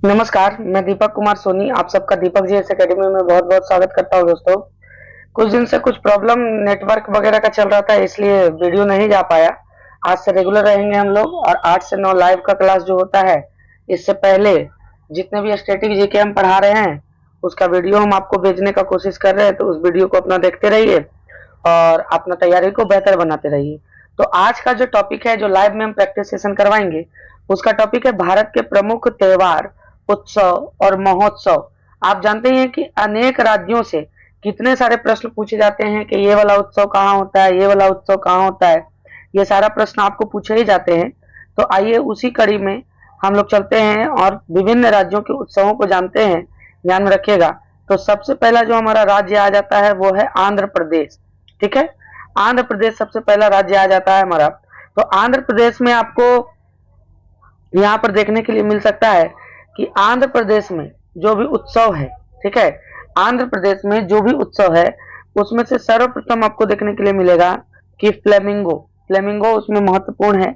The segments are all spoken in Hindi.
नमस्कार, मैं दीपक कुमार सोनी आप सबका दीपक जी एस एकेडमी में बहुत बहुत स्वागत करता हूँ दोस्तों। कुछ दिन से कुछ प्रॉब्लम नेटवर्क वगैरह का चल रहा था, इसलिए वीडियो नहीं जा पाया। आज से रेगुलर रहेंगे हम लोग और 8 से 9 लाइव का क्लास जो होता है, इससे पहले जितने भी स्टैटिक जीके हम पढ़ा रहे हैं उसका वीडियो हम आपको भेजने का कोशिश कर रहे हैं, तो उस वीडियो को अपना देखते रहिए और अपना तैयारी को बेहतर बनाते रहिए। तो आज का जो टॉपिक है, जो लाइव में हम प्रैक्टिस सेशन करवाएंगे, उसका टॉपिक है भारत के प्रमुख त्योहार, उत्सव और महोत्सव। आप जानते हैं कि अनेक राज्यों से कितने सारे प्रश्न पूछे जाते हैं कि ये वाला उत्सव कहाँ होता है, ये वाला उत्सव कहाँ होता है। ये सारा प्रश्न आपको पूछे ही जाते हैं। तो आइए उसी कड़ी में हम लोग चलते हैं और विभिन्न राज्यों के उत्सवों को जानते हैं। ध्यान में रखिएगा। तो सबसे पहला जो हमारा राज्य आ जाता है वो है आंध्र प्रदेश। ठीक है, आंध्र प्रदेश सबसे पहला राज्य आ जाता है हमारा। तो आंध्र प्रदेश में आपको यहाँ पर देखने के लिए मिल सकता है कि आंध्र प्रदेश में जो भी उत्सव है, ठीक है, आंध्र प्रदेश में जो भी उत्सव है उसमें से सर्वप्रथम आपको देखने के लिए मिलेगा कि फ्लेमिंगो, फ्लेमिंगो उसमें महत्वपूर्ण है।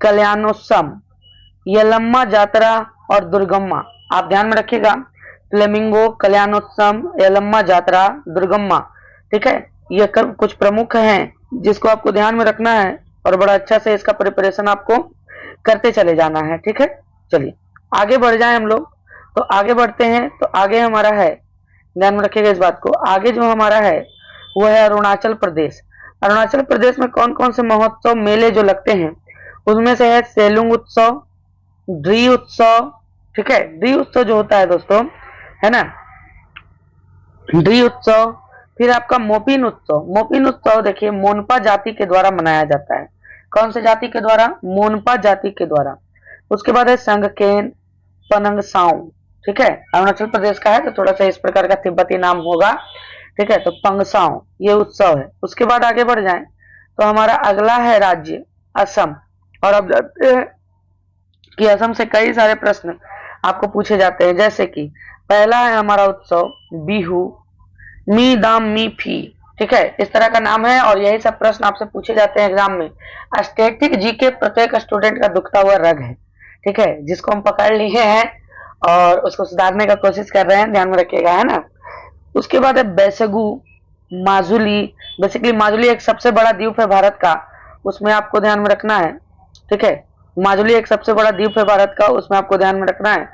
कल्याणोत्सव, यलम्मा जात्रा और दुर्गम्मा। आप ध्यान में रखिएगा, फ्लेमिंगो, कल्याणोत्सव, यलम्मा जात्रा, दुर्गम्मा। ठीक है, ये कुछ प्रमुख हैं जिसको आपको ध्यान में रखना है और बड़ा अच्छा से इसका प्रिपरेशन आपको करते चले जाना है। ठीक है, चलिए आगे बढ़ जाएं हम लोग। तो आगे बढ़ते हैं, तो आगे हमारा है, ध्यान में रखिएगा इस बात को, आगे जो हमारा है वो है अरुणाचल प्रदेश। अरुणाचल प्रदेश में कौन कौन से महोत्सव मेले जो लगते हैं उसमें से है सेलुंग उत्सव, ड्री उत्सव। ठीक है, ड्री उत्सव जो होता है दोस्तों, है ना, ड्री उत्सव। फिर आपका मोपिन उत्सव, मोपिन उत्सव देखिए मोनपा जाति के द्वारा मनाया जाता है। कौन से जाति के द्वारा? मोनपा जाति के द्वारा। उसके बाद है संगकेन पनंगसाऊ। ठीक है, अरुणाचल प्रदेश का है तो थोड़ा सा इस प्रकार का तिब्बती नाम होगा। ठीक है, तो पंगसाऊ ये उत्सव है। उसके बाद आगे बढ़ जाएं तो हमारा अगला है राज्य असम। और अब जानते हैं कि असम से कई सारे प्रश्न आपको पूछे जाते हैं, जैसे कि पहला है हमारा उत्सव बिहू, मी दाम मी फी। ठीक है, इस तरह का नाम है और यही सब प्रश्न आपसे पूछे जाते हैं एग्जाम में। स्टैटिक जीके प्रत्येक स्टूडेंट का दुखता हुआ रग है। ठीक है, जिसको हम पकड़ लिए हैं और उसको सुधारने का कोशिश कर रहे हैं, ध्यान में रखिएगा, है ना। उसके बाद है बैसगु माजुली। बेसिकली माजुली एक सबसे बड़ा द्वीप है भारत का, उसमें आपको ध्यान में रखना है। ठीक है, माजुली एक सबसे बड़ा द्वीप है भारत का, उसमें आपको ध्यान में रखना है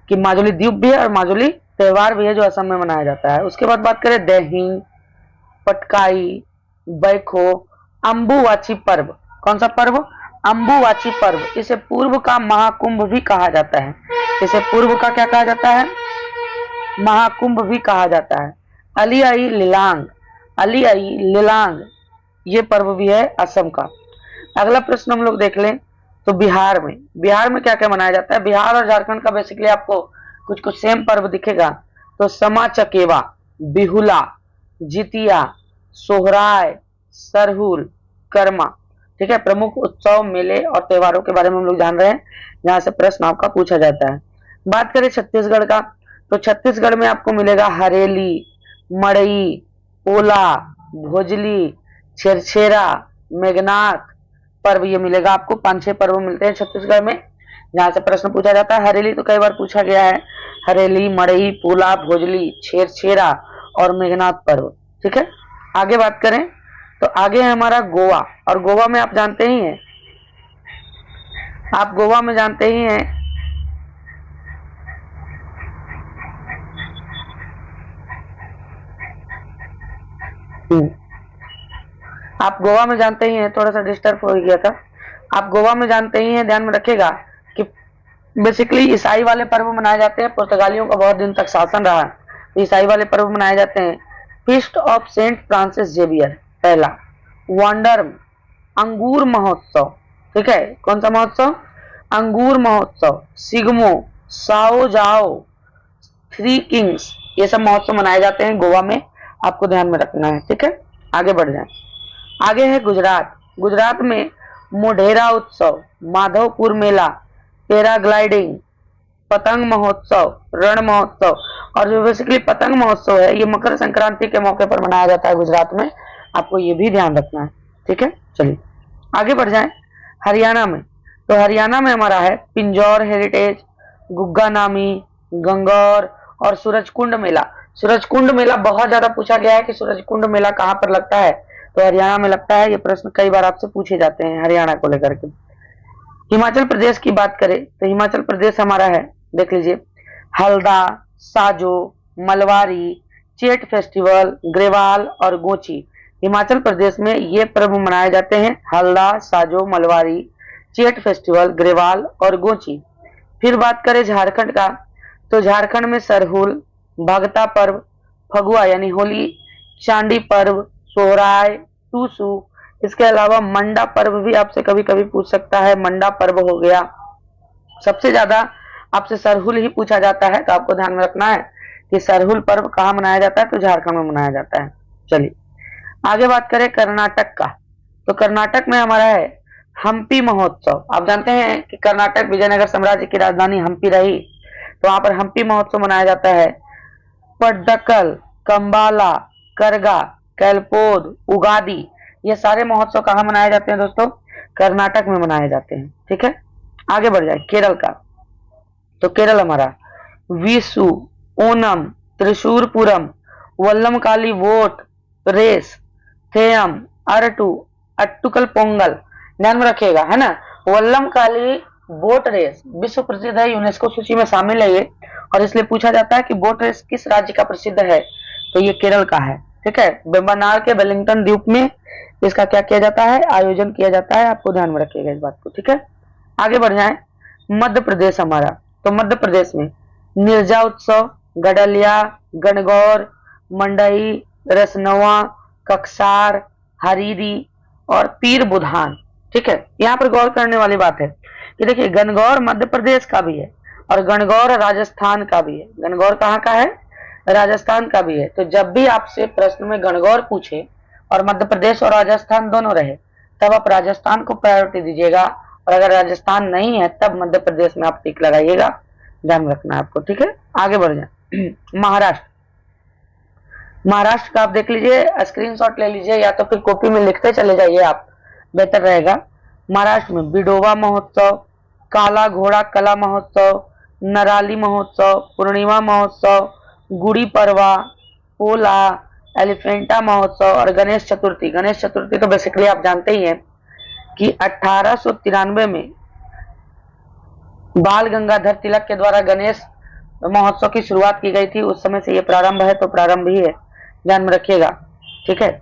कि माजुली द्वीप भी है और माजुली त्योहार भी है जो असम में मनाया जाता है। उसके बाद बात करें देहिंग, पटकाई, बैखो, अम्बुवाची पर्व। कौन सा पर्व? अम्बुवाची पर्व। इसे पूर्व का महाकुंभ भी कहा जाता है। इसे पूर्व का क्या कहा जाता है? महाकुंभ भी कहा जाता है। अली आई लिलांग, अली आई लिलांग ये पर्व भी है असम का। अगला प्रश्न हम लोग देख लें तो बिहार में, बिहार में क्या क्या मनाया जाता है? बिहार और झारखंड का बेसिकली आपको कुछ कुछ सेम पर्व दिखेगा। तो समा चकेवा, बिहुला, जितिया, सोहराय, सरहुल, कर्मा। ठीक है, प्रमुख उत्सव, मेले और त्योहारों के बारे में हम लोग जान रहे हैं, जहां से प्रश्न आपका पूछा जाता है। बात करें छत्तीसगढ़ का, तो छत्तीसगढ़ में आपको मिलेगा हरेली, मड़ई, पोला, भोजली, छेरछेरा, मेघनाथ पर्व। ये मिलेगा आपको, 5-6 पर्व मिलते हैं छत्तीसगढ़ में जहां से प्रश्न पूछा जाता है। हरेली तो कई बार पूछा गया है, हरेली, मड़ई, पोला, भोजली, छेरछेरा और मेघनाथ पर्व। ठीक है, आगे बात करें तो आगे है हमारा गोवा। और गोवा में आप जानते ही हैं, आप गोवा में जानते ही हैं आप गोवा में जानते ही हैं, थोड़ा सा डिस्टर्ब हो गया था। आप गोवा में जानते ही हैं, ध्यान में रखिएगा कि बेसिकली ईसाई वाले पर्व मनाए जाते हैं। पुर्तगालियों का बहुत दिन तक शासन रहा, तो ईसाई वाले पर्व मनाए जाते हैं। Feast of saint Francis Xavier पहला, वंडर, अंगूर महोत्सव। ठीक है, कौन सा महोत्सव? अंगूर महोत्सव, सिग्मो, साओ जाओ, थ्री किंग्स, ये सब महोत्सव मनाए जाते हैं गोवा में, आपको ध्यान में रखना है। ठीक है, आगे बढ़ जाए। आगे है गुजरात। गुजरात में मोढेरा उत्सव, माधवपुर मेला, पैराग्लाइडिंग, पतंग महोत्सव, रण महोत्सव। और जो बेसिकली पतंग महोत्सव है ये मकर संक्रांति के मौके पर मनाया जाता है गुजरात में, आपको ये भी ध्यान रखना है। ठीक है, चलिए आगे बढ़ जाएं। हरियाणा में, तो हरियाणा में हमारा है पिंजौर हेरिटेज, गुग्गा नामी, गंगौर और सूरजकुंड मेला। सूरजकुंड मेला बहुत ज्यादा पूछा गया है कि सूरजकुंड मेला कहाँ पर लगता है, तो हरियाणा में लगता है। ये प्रश्न कई बार आपसे पूछे जाते हैं हरियाणा को लेकर के। हिमाचल प्रदेश की बात करें तो हिमाचल प्रदेश हमारा है, देख लीजिए, हल्दा, साजो, मलवारी, चेट फेस्टिवल, ग्रेवाल और गोची। हिमाचल प्रदेश में ये पर्व मनाए जाते हैं, हल्दा, साजो, मलवारी, चेट फेस्टिवल, ग्रेवाल और गोची। फिर बात करें झारखंड का, तो झारखंड में सरहुल, भगता पर्व, फगुआ यानी होली, चांदी पर्व, सोहराय, टूसू, इसके अलावा मंडा पर्व भी आपसे कभी कभी पूछ सकता है, मंडा पर्व हो गया। सबसे ज्यादा आपसे सरहुल ही पूछा जाता है, तो आपको ध्यान में रखना है कि सरहुल पर्व कहाँ मनाया जाता है, तो झारखंड में मनाया जाता है। चलिए आगे बात करें कर्नाटक का, तो कर्नाटक में हमारा है हम्पी महोत्सव। आप जानते हैं कि कर्नाटक विजयनगर साम्राज्य की राजधानी हम्पी रही, तो वहां पर हम्पी महोत्सव मनाया जाता है। पट्टदकल, कंबाला, करगा, कैलपोद, उगादी, ये सारे महोत्सव कहाँ मनाए जाते हैं दोस्तों, कर्नाटक में मनाए जाते हैं। ठीक है, आगे बढ़ जाए केरल का, तो केरल हमारा विशु, ओनम, त्रिशूरपुरम, वल्लमकाली वोट रेस, थेयम, अरटू, अट्टुकल पोंगल, ध्यान में रखिएगा, है ना। वल्लमकाली बोट रेस विश्व प्रसिद्ध है, यूनेस्को सूची में शामिल है ये, और इसलिए पूछा जाता है कि बोट रेस किस राज्य का प्रसिद्ध है, तो ये केरल का है। ठीक है, वेम्बनाड के वेलिंगटन द्वीप में इसका क्या किया जाता है, आयोजन किया जाता है, आपको ध्यान में रखिएगा इस बात को। ठीक है, आगे बढ़ जाए मध्य प्रदेश हमारा, तो मध्य प्रदेश में मिर्जा उत्सव, गडलिया, गणगौर, मंडई, रसनवा, कक्सार, हरीरी और पीर बुधान। ठीक है, यहाँ पर गौर करने वाली बात है कि देखिए गणगौर मध्य प्रदेश का भी है और गणगौर राजस्थान का भी है। गणगौर कहाँ का है, राजस्थान का भी है। तो जब भी आपसे प्रश्न में गणगौर पूछे और मध्य प्रदेश और राजस्थान दोनों रहे, तब आप राजस्थान को प्रायोरिटी दीजिएगा, और अगर राजस्थान नहीं है तब मध्य प्रदेश में आप टिक लगाइएगा, ध्यान रखना है आपको। ठीक है, आगे बढ़ जाए महाराष्ट्र। महाराष्ट्र का आप देख लीजिए, स्क्रीनशॉट ले लीजिए या तो फिर कॉपी में लिखते चले जाइए आप, बेहतर रहेगा। महाराष्ट्र में बिडोवा महोत्सव, काला घोड़ा कला महोत्सव, नराली महोत्सव, पूर्णिमा महोत्सव, गुड़ी पड़वा, पोला, एलिफेंटा महोत्सव और गणेश चतुर्थी। गणेश चतुर्थी तो बेसिकली आप जानते ही हैं कि 1893 में बाल गंगाधर तिलक के द्वारा गणेश महोत्सव की शुरुआत की गई थी, उस समय से ये प्रारंभ है, तो प्रारंभ ही है, ध्यान में रखिएगा। ठीक है,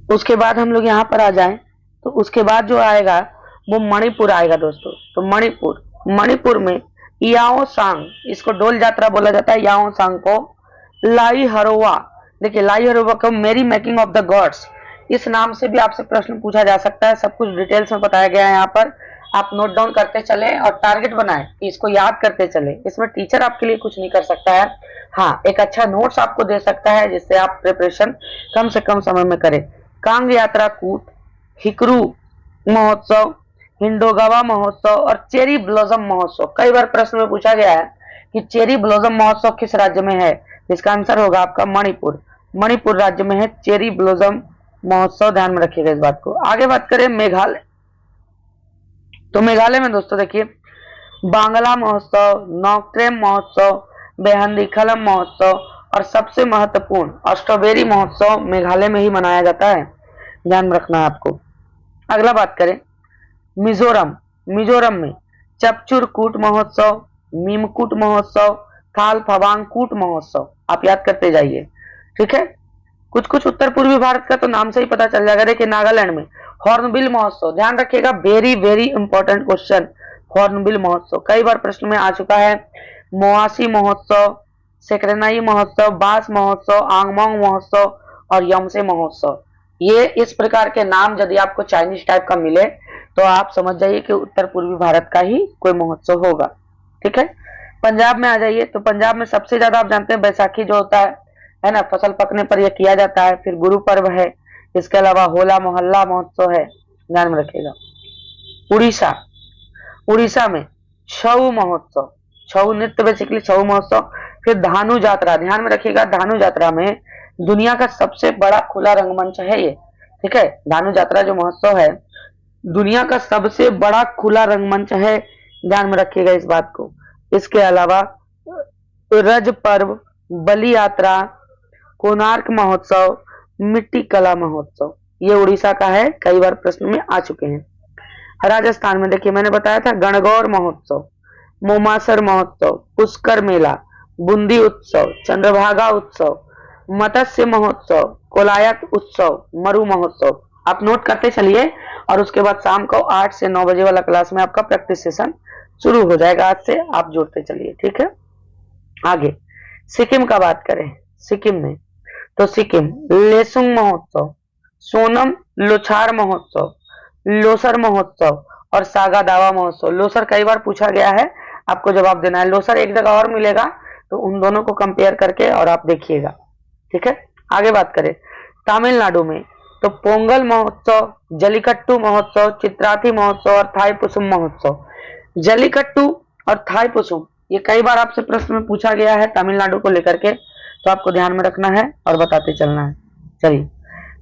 उसके बाद हम लोग यहाँ पर आ जाएं, तो उसके बाद जो आएगा वो मणिपुर आएगा दोस्तों। तो मणिपुर में याओ सांग, इसको डोल यात्रा बोला जाता है, याओ सांग को लाई हरोवा, देखिए लाई हरोवा को मेरी मेकिंग ऑफ द गॉड्स, इस नाम से भी आपसे प्रश्न पूछा जा सकता है। सब कुछ डिटेल्स में बताया गया है यहाँ पर, आप नोट डाउन करते चले और टारगेट बनाए कि इसको याद करते चले। इसमें टीचर आपके लिए कुछ नहीं कर सकता है, हाँ एक अच्छा नोट्स आपको दे सकता है जिससे आप प्रिपरेशन कम से कम समय में करें। कांग यात्रा कूट, हिकरू महोत्सव, हिंडोगावा महोत्सव और चेरी ब्लॉसम महोत्सव। कई बार प्रश्न में पूछा गया है कि चेरी ब्लॉसम महोत्सव किस राज्य में है, इसका आंसर होगा आपका मणिपुर। मणिपुर राज्य में है चेरी ब्लॉसम महोत्सव, ध्यान में रखिएगा इस बात को। आगे बात करें मेघालय, तो मेघालय में दोस्तों देखिए बांगला महोत्सव, नौक्ट्रेम महोत्सव, बेहंदी खलम महोत्सव और सबसे महत्वपूर्ण स्ट्रॉबेरी महोत्सव मेघालय में ही मनाया जाता है, ध्यान में रखना है आपको। अगला बात करें मिजोरम में चपचुर कूट महोत्सव, मीमकूट महोत्सव, थाल फवांग कूट महोत्सव, आप याद करते जाइए। ठीक है, कुछ कुछ उत्तर पूर्वी भारत का तो नाम से ही पता चल जाएगा। देखिए नागालैंड में हॉर्नबिल महोत्सव, ध्यान रखिएगा, very very important question, hornbill महोत्सव कई बार प्रश्न में आ चुका है। मोआसी महोत्सव, सेक्रेनाई महोत्सव, बास महोत्सव, आंगमोंग महोत्सव और यमसे महोत्सव। ये इस प्रकार के नाम यदि आपको चाइनीज टाइप का मिले तो आप समझ जाइए कि उत्तर पूर्वी भारत का ही कोई महोत्सव होगा। ठीक है, पंजाब में आ जाइए, तो पंजाब में सबसे ज्यादा आप जानते हैं बैसाखी जो होता है ना, फसल पकने पर यह किया जाता है। फिर गुरु पर्व है, इसके अलावा होला मोहल्ला महोत्सव है, ध्यान में रखिएगा। उड़ीसा में छऊ महोत्सव, छऊ नृत्य बेसिकली छऊ महोत्सव। फिर धानु यात्रा, ध्यान में रखिएगा, धानु यात्रा में दुनिया का सबसे बड़ा खुला रंगमंच है ये, ठीक है। धानु यात्रा जो महोत्सव है दुनिया का सबसे बड़ा खुला रंगमंच है, ध्यान में रखिएगा इस बात को। इसके अलावा रज पर्व, बलि यात्रा, कोणार्क महोत्सव, मिट्टी कला महोत्सव, ये उड़ीसा का है, कई बार प्रश्न में आ चुके हैं। राजस्थान में देखिए मैंने बताया था गणगौर महोत्सव, मोमासर महोत्सव, पुष्कर मेला, बूंदी उत्सव, चंद्रभागा उत्सव, मत्स्य महोत्सव, कोलायत उत्सव, मरु महोत्सव। आप नोट करते चलिए और उसके बाद शाम को 8 से 9 बजे वाला क्लास में आपका प्रैक्टिस सेशन शुरू हो जाएगा। आज से आप जोड़ते चलिए, ठीक है। आगे सिक्किम का बात करें, सिक्किम में तो सिक्किम लेसुंग महोत्सव, सोनम लोछार महोत्सव, लोसर महोत्सव और सागा दावा महोत्सव। लोसर कई बार पूछा गया है, आपको जवाब देना है। लोसर एक जगह और मिलेगा, तो उन दोनों को कंपेयर करके और आप देखिएगा, ठीक है। आगे बात करें तमिलनाडु में तो पोंगल महोत्सव, जलीकट्टू महोत्सव, चित्राथी महोत्सव और थाई पुसुम महोत्सव। जलीकट्टू और थाई पुसुम ये कई बार आपसे प्रश्न में पूछा गया है तमिलनाडु को लेकर के, तो आपको ध्यान में रखना है और बताते चलना है। चलिए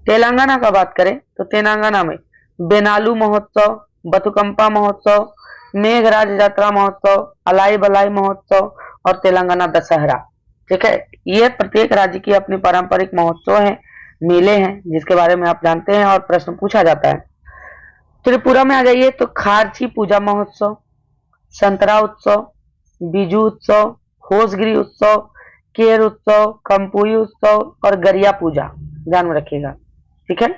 तेलंगाना का बात करें तो तेलंगाना में बेनालू महोत्सव, बथुकंपा महोत्सव, मेघराज यात्रा महोत्सव, अलाई बलाई महोत्सव और तेलंगाना दशहरा, ठीक है। ये प्रत्येक राज्य की अपनी पारंपरिक महोत्सव है, मेले हैं जिसके बारे में आप जानते हैं और प्रश्न पूछा जाता है। त्रिपुरा में आ जाइए तो खारची पूजा महोत्सव, संतरा उत्सव, बीजू उत्सव, होसगिरी उत्सव, केर उत्सव, कंपुई उत्सव और गरिया पूजा, ध्यान में रखिएगा, ठीक है।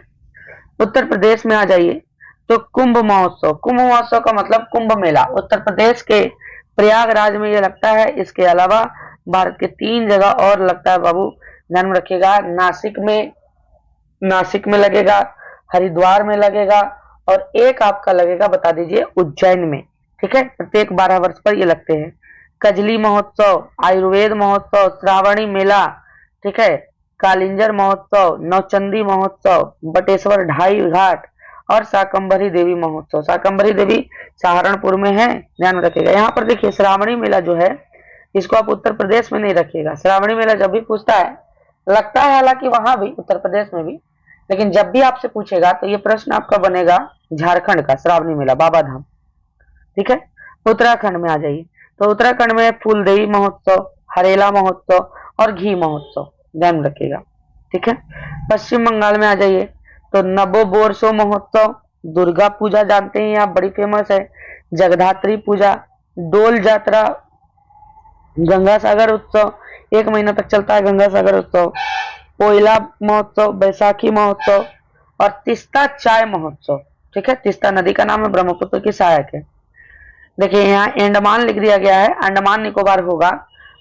उत्तर प्रदेश में आ जाइए तो कुंभ महोत्सव। कुंभ महोत्सव का मतलब कुंभ मेला उत्तर प्रदेश के प्रयागराज में ये लगता है। इसके अलावा भारत के 3 जगह और लगता है बाबू, ध्यान में रखिएगा। नासिक में लगेगा, हरिद्वार में लगेगा और एक आपका लगेगा, बता दीजिए, उज्जैन में, ठीक है। प्रत्येक 12 वर्ष पर ये लगते हैं। कजली महोत्सव, आयुर्वेद महोत्सव, श्रावणी मेला, ठीक है, कालिंजर महोत्सव, नौचंदी महोत्सव, बटेश्वर ढाई घाट और शाकंभरी देवी महोत्सव। शाकंभरी देवी सहारनपुर में है, ध्यान में रखिएगा। यहाँ पर देखिए श्रावणी मेला जो है इसको आप उत्तर प्रदेश में नहीं रखिएगा। श्रावणी मेला जब भी पूछता है, लगता है हालांकि वहां भी उत्तर प्रदेश में भी, लेकिन जब भी आपसे पूछेगा तो ये प्रश्न आपका बनेगा झारखंड का श्रावणी मेला, बाबा धाम, ठीक है। उत्तराखंड में आ जाइए तो उत्तराखंड में फूलदेवी महोत्सव, हरेला महोत्सव और घी महोत्सव, ध्यान रखिएगा, ठीक है। पश्चिम बंगाल में आ जाइए तो नबो बोरसो महोत्सव, दुर्गा पूजा जानते हैं आप, बड़ी फेमस है, जगधात्री पूजा, डोल यात्रा, गंगा सागर उत्सव, 1 महीना तक चलता है गंगा सागर उत्सव, कोयला महोत्सव, बैसाखी महोत्सव और तीस्ता चाय महोत्सव, ठीक है। तीस्ता नदी का नाम है, ब्रह्मपुत्र की सहायक है। देखिए यहाँ अंडमान लिख दिया गया है, अंडमान निकोबार होगा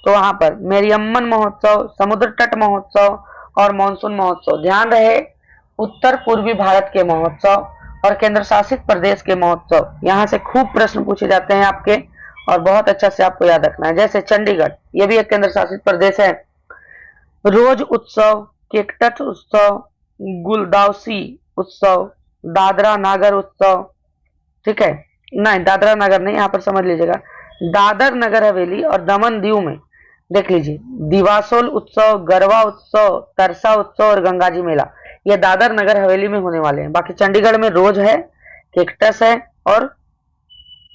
तो वहां पर मेरियम्मन महोत्सव, समुद्र तट महोत्सव और मानसून महोत्सव। ध्यान रहे उत्तर पूर्वी भारत के महोत्सव और केंद्र शासित प्रदेश के महोत्सव, यहाँ से खूब प्रश्न पूछे जाते हैं आपके और बहुत अच्छा से आपको याद रखना है। जैसे चंडीगढ़, ये भी एक केंद्र शासित प्रदेश है। रोज उत्सव, केकटट उत्सव, गुलदाउसी उत्सव, दादरा नागर उत्सव, ठीक है, नहीं दादरा नगर नहीं, यहाँ पर समझ लीजिएगा, दादर नगर हवेली और दमन दीव में देख लीजिए दिवासोल उत्सव, गरबा उत्सव, तरसा उत्सव और गंगाजी मेला, ये दादर नगर हवेली में होने वाले हैं। बाकी चंडीगढ़ में रोज है, केकटस है और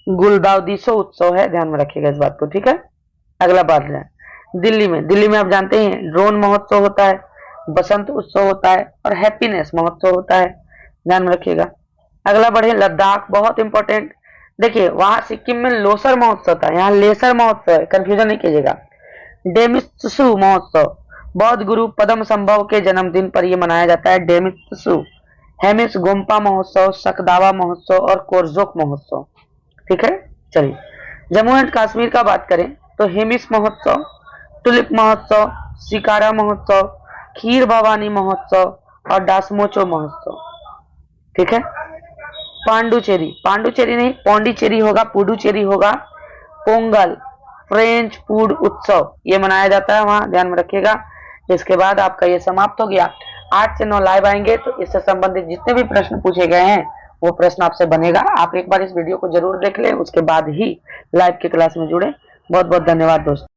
गुलदाउदीसो उत्सव है, ध्यान में रखिएगा इस बात को, ठीक है। अगला बात है दिल्ली में आप जानते हैं ड्रोन महोत्सव होता है, बसंत उत्सव होता है और हैप्पीनेस महोत्सव होता है, ध्यान में रखिएगा। अगला बढ़े लद्दाख, बहुत इंपॉर्टेंट। देखिए वहां सिक्किम में लोसर महोत्सव था, यहाँ लेसर महोत्सव है, कंफ्यूजन नहीं कीजिएगा। डेमित्सु महोत्सव बौद्ध गुरु पद्म संभव के जन्मदिन पर यह मनाया जाता है, डेमित्सु। हेमिस गोम्पा महोत्सव, सकदावा महोत्सव और कोरजोक महोत्सव, ठीक है। चलिए जम्मू एंड कश्मीर का बात करें तो हेमिस महोत्सव, टुलिप महोत्सव, शिकारा महोत्सव, खीर भवानी महोत्सव और डासमोचो महोत्सव, ठीक है। पांडुचेरी नहीं पौंडीचेरी होगा, पुडुचेरी होगा। पोंगल फ्रेंच फूड उत्सव ये मनाया जाता है वहां, ध्यान में रखिएगा। इसके बाद आपका ये समाप्त हो गया। 8 से 9 लाइव आएंगे तो इससे संबंधित जितने भी प्रश्न पूछे गए हैं वो प्रश्न आपसे बनेगा। आप एक बार इस वीडियो को जरूर देख लें, उसके बाद ही लाइव की क्लास में जुड़े। बहुत बहुत धन्यवाद दोस्तों।